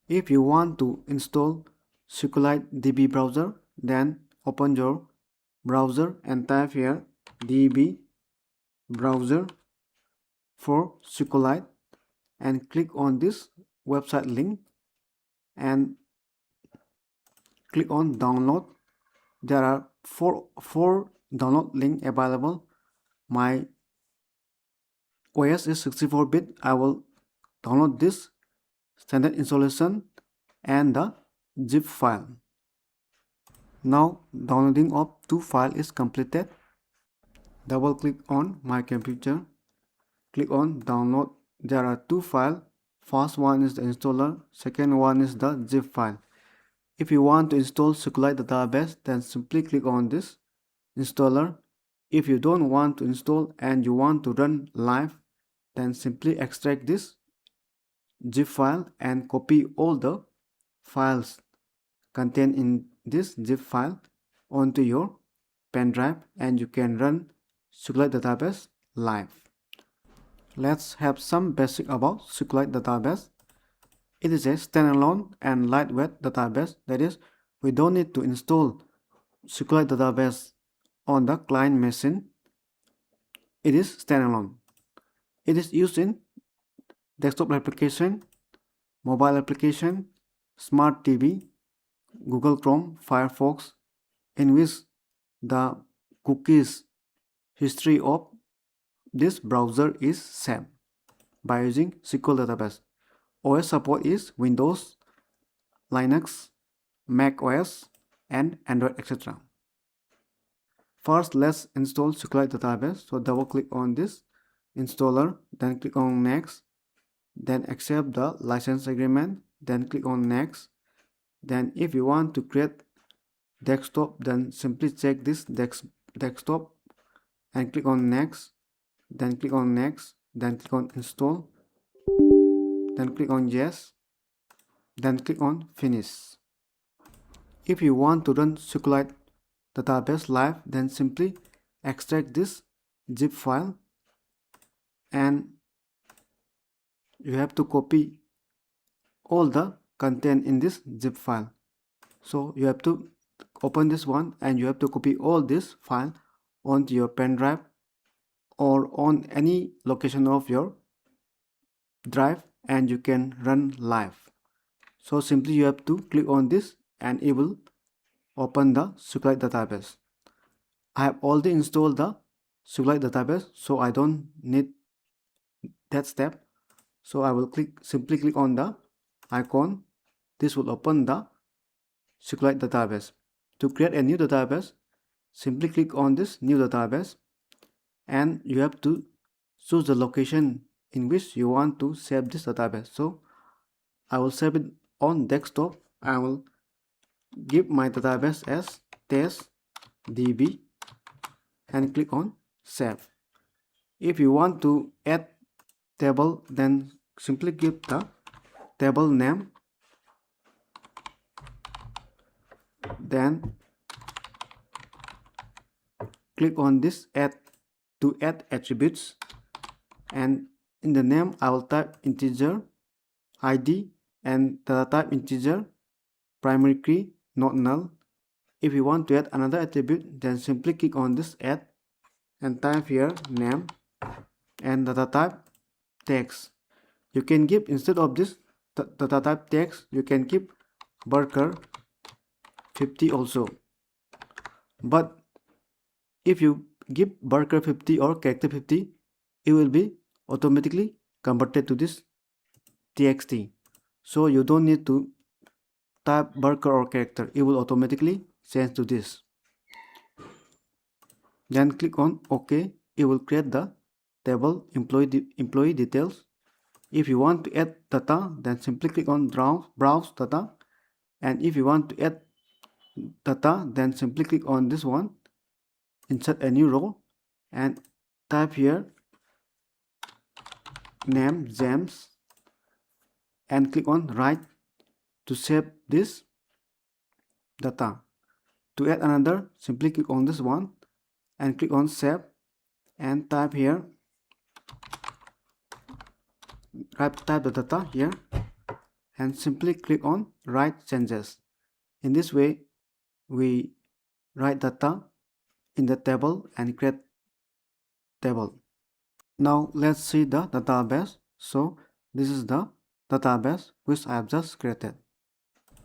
If you want to install SQLite DB browser, then open your browser and type here DB browser for SQLite and click on this website link and click on download. There are four download link available. My OS is 64-bit. I will download this standard installation and the zip file. Now downloading of two files is completed. Double click on my computer. Click on download. There are two files. First one is the installer. Second one is the zip file. If you want to install SQLite database, then simply click on this installer. If you don't want to install and you want to run live, then simply extract this zip file and copy all the files contained in this zip file onto your pen drive and you can run SQLite database live. Let's have some basic about SQLite database. It is a standalone and lightweight database. That is, we don't need to install SQLite database on the client machine. It is standalone. It is used in desktop application, mobile application, smart TV, Google Chrome, Firefox, in which the cookies history of this browser is saved by using SQL database. OS support is Windows, Linux, Mac OS, and Android, etc. First, let's install SQLite database. So double click on this installer, then click on next, then accept the license agreement, then click on next. Then if you want to create desktop, then simply check this desktop and click on next, then click on next, then click on install, then click on yes, then click on finish. If you want to run SQLite database live, then simply extract this zip file and you have to copy all the content in this zip file. So you have to open this one and you have to copy all this file onto your pen drive or on any location of your drive and you can run live. So simply you have to click on this and it will open the SQLite database. I have already installed the SQLite database, so I don't need that step. So I will simply click on the icon. This will open the SQLite database. To create a new database, simply click on this new database and you have to choose the location in which you want to save this database. So I will save it on desktop. I will give my database as testdb and click on save. If you want to add table, then simply give the table name, then click on this add to add attributes, and in the name I will type integer id and the type integer, primary key, not null. If you want to add another attribute, then simply click on this add and type here name and data type text. You can give, instead of this data type text, you can keep Barker 50 also. But if you give Barker 50 or character 50, it will be automatically converted to this txt. So you don't need to type Barker or character, it will automatically change to this. Then click on OK. It will create the table employee details. If you want to add data, then simply click on browse data, and if you want to add data, then simply click on this one, insert a new row, and type here name James and click on write to save this data. To add another, simply click on this one and click on save and type here, type the data here and simply click on Write Changes. In this way, we write data in the table and create table. Now let's see the database. So this is the database which I have just created.